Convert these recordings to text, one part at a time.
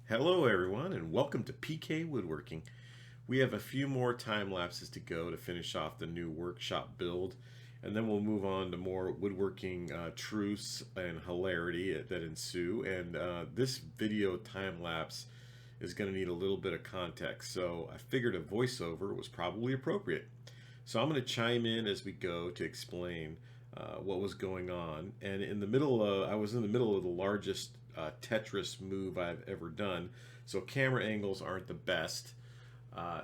Hello everyone and welcome to PK Woodworking. We have a few more time lapses to go to finish off the new workshop build, and then we'll move on to more woodworking truths and hilarity that ensue. And this video time lapse is going to need a little bit of context, so I figured a voiceover was probably appropriate. So I'm going to chime in as we go to explain what was going on. And in the middle of, I was in the middle of the largest Tetris move I've ever done, so camera angles aren't the best.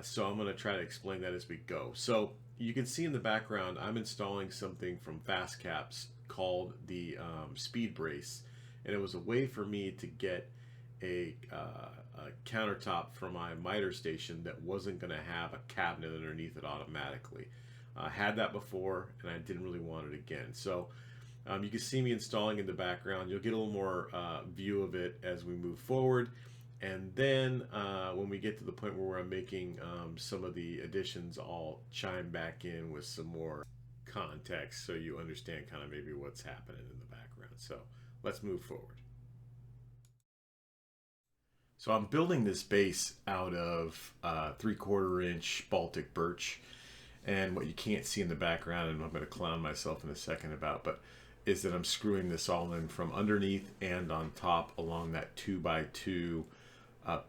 So I'm going to try to explain that as we go. So you can see in the background, I'm installing something from Fastcap called the Speedbrace, and it was a way for me to get a countertop for my miter station that wasn't going to have a cabinet underneath it automatically. I had that before, and I didn't really want it again. So you can see me installing in the background. You'll get a little more view of it as we move forward. And then when we get to the point where I'm making some of the additions, I'll chime back in with some more context so you understand kind of maybe what's happening in the background. So let's move forward. So I'm building this base out of 3/4 inch Baltic birch. And what you can't see in the background, and I'm going to clown myself in a second about, but is that I'm screwing this all in from underneath and on top along that 2x2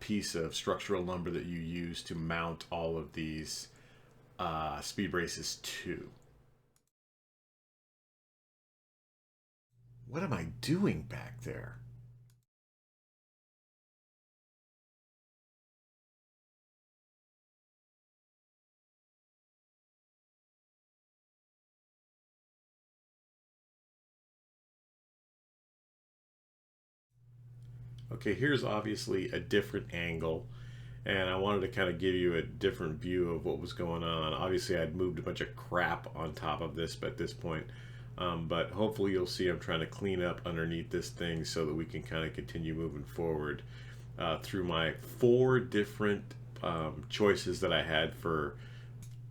piece of structural lumber that you use to mount all of these speed braces to. What am I doing back there? Okay, here's obviously a different angle, and I wanted to kind of give you a different view of what was going on. Obviously, I'd moved a bunch of crap on top of this at this point, but hopefully you'll see I'm trying to clean up underneath this thing so that we can kind of continue moving forward through my 4 different choices that I had for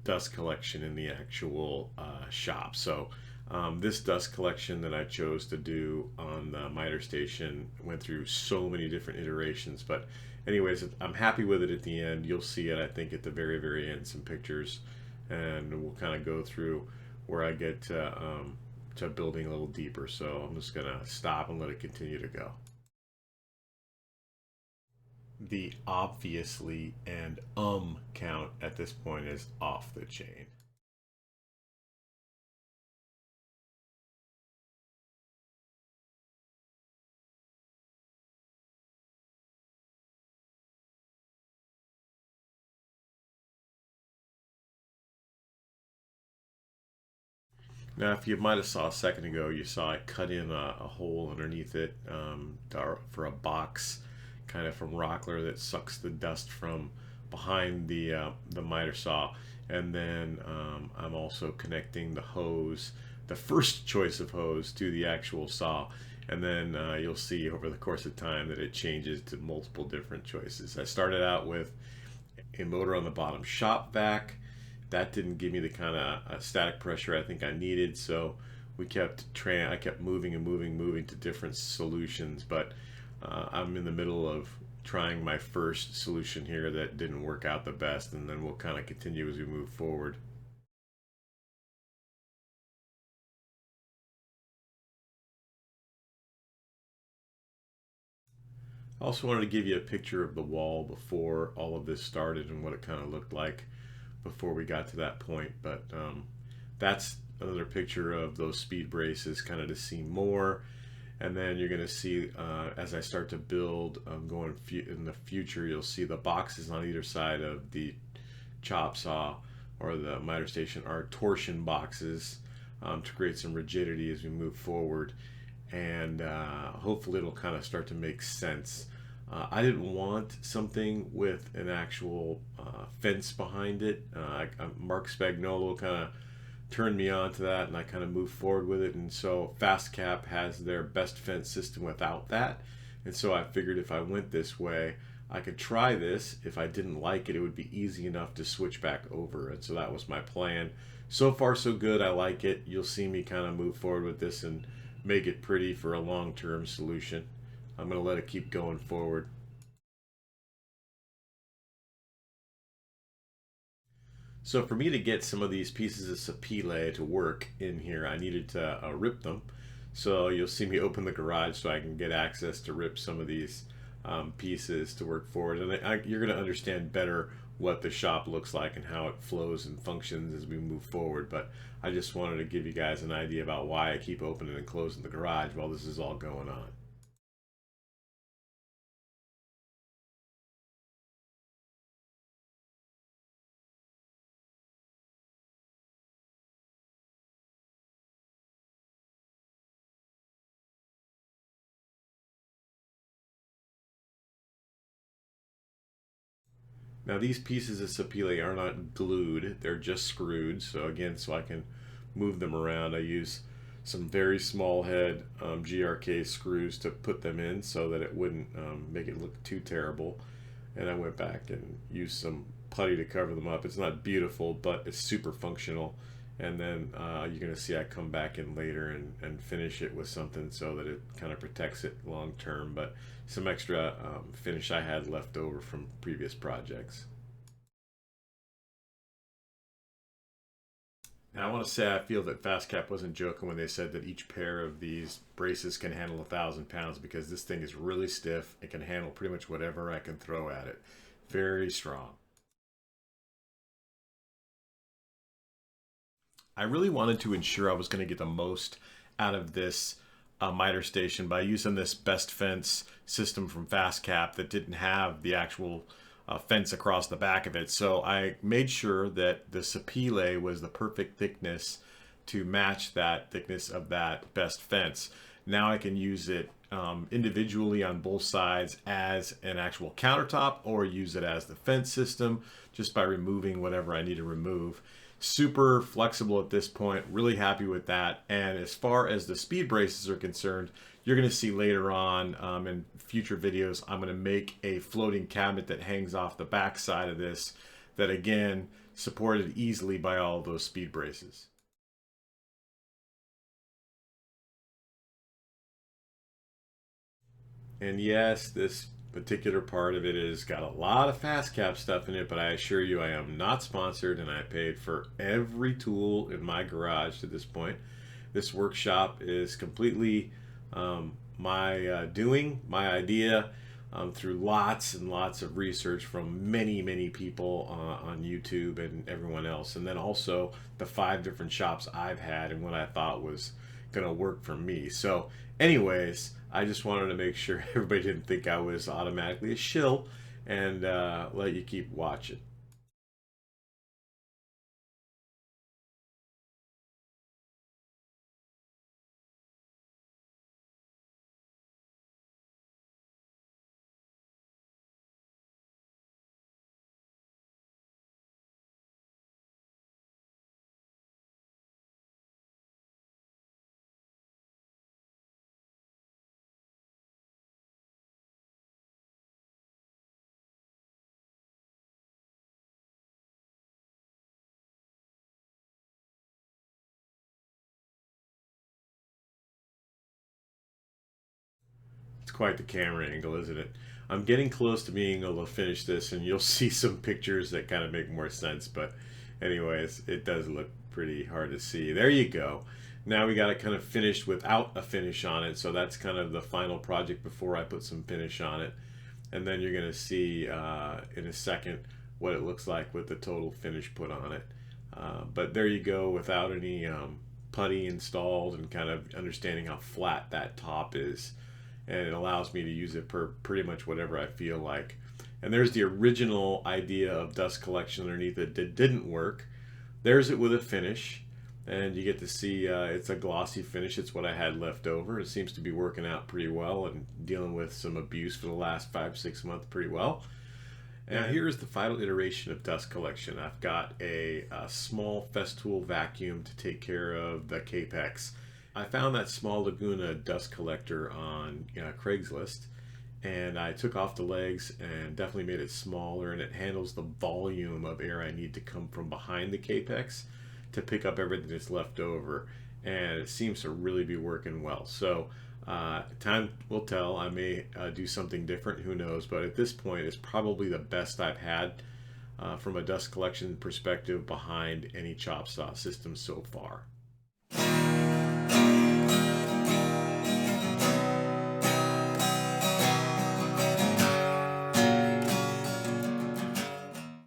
dust collection in the actual shop. So this dust collection that I chose to do on the miter station went through so many different iterations, but anyways, I'm happy with it at the end. You'll see it, I think, at the very, very end, some pictures, and we'll kind of go through where I get to building a little deeper. So I'm just gonna stop and let it continue to go. The obviously and count at this point is off the chain. Now, if you might have saw a second ago, you saw I cut in a hole underneath it for a box, kind of from Rockler that sucks the dust from behind the miter saw, and then I'm also connecting the hose, the first choice of hose, to the actual saw, and then you'll see over the course of time that it changes to multiple different choices. I started out with a motor on the bottom shop vac. That didn't give me the kind of static pressure I think I needed, so I kept moving and moving to different solutions, but I'm in the middle of trying my first solution here that didn't work out the best, and then we'll kind of continue as we move forward. I also wanted to give you a picture of the wall before all of this started and what it kind of looked like before we got to that point. But that's another picture of those speed braces, kind of to see more. And then you're going to see as I start to build, going in the future, you'll see the boxes on either side of the chop saw or the miter station are torsion boxes to create some rigidity as we move forward. And hopefully it'll kind of start to make sense. I didn't want something with an actual fence behind it. Mark Spagnolo kind of turned me on to that, and I kind of moved forward with it. And so Fastcap has their best fence system without that. And so I figured if I went this way, I could try this. If I didn't like it, it would be easy enough to switch back over. And so that was my plan. So far, so good. I like it. You'll see me kind of move forward with this and make it pretty for a long-term solution. I'm going to let it keep going forward. So for me to get some of these pieces of sapele to work in here, I needed to rip them. So you'll see me open the garage so I can get access to rip some of these pieces to work forward. And you're going to understand better what the shop looks like and how it flows and functions as we move forward. But I just wanted to give you guys an idea about why I keep opening and closing the garage while this is all going on. Now these pieces of sapele are not glued, they're just screwed. So again, so I can move them around, I use some very small head GRK screws to put them in so that it wouldn't make it look too terrible. And I went back and used some putty to cover them up. It's not beautiful, but it's super functional. And then you're going to see I come back in later and finish it with something so that it kind of protects it long term. But some extra finish I had left over from previous projects. Now I want to say I feel that Fastcap wasn't joking when they said that each pair of these braces can handle 1,000 pounds, because this thing is really stiff. It can handle pretty much whatever I can throw at it. Very strong. I really wanted to ensure I was going to get the most out of this miter station by using this best fence system from Fastcap that didn't have the actual fence across the back of it. So I made sure that the sapele was the perfect thickness to match that thickness of that best fence. Now I can use it individually on both sides as an actual countertop, or use it as the fence system just by removing whatever I need to remove. Super flexible at this point, really happy with that. And as far as the speed braces are concerned, you're going to see later on in future videos, I'm going to make a floating cabinet that hangs off the back side of this, that again, supported easily by all of those speed braces. And yes, this particular part of it has got a lot of Fastcap stuff in it, but I assure you I am not sponsored, and I paid for every tool in my garage to this point. This workshop is completely my doing, my idea, through lots and lots of research from many people on YouTube and everyone else. And then also the 5 different shops I've had and what I thought was going to work for me. So anyways, I just wanted to make sure everybody didn't think I was automatically a shill, and let you keep watching. It's quite the camera angle, isn't it? I'm getting close to being able to finish this, and you'll see some pictures that kind of make more sense. But anyways, it does look pretty hard to see. There you go. Now we got it kind of finished without a finish on it. So that's kind of the final project before I put some finish on it. And then you're going to see in a second what it looks like with the total finish put on it. But there you go, without any putty installed, and kind of understanding how flat that top is. And it allows me to use it for pretty much whatever I feel like. And there's the original idea of dust collection underneath it that didn't work. There's it with a finish, and you get to see it's a glossy finish. It's what I had left over. It seems to be working out pretty well, and dealing with some abuse for the last 5-6 months pretty well. And here's the final iteration of dust collection. I've got a small Festool vacuum to take care of the Capex. I found that small Laguna dust collector on Craigslist, and I took off the legs and definitely made it smaller, and it handles the volume of air I need to come from behind the Capex to pick up everything that's left over, and it seems to really be working well. So time will tell. I may do something different, who knows, but at this point it's probably the best I've had from a dust collection perspective behind any chop saw system so far.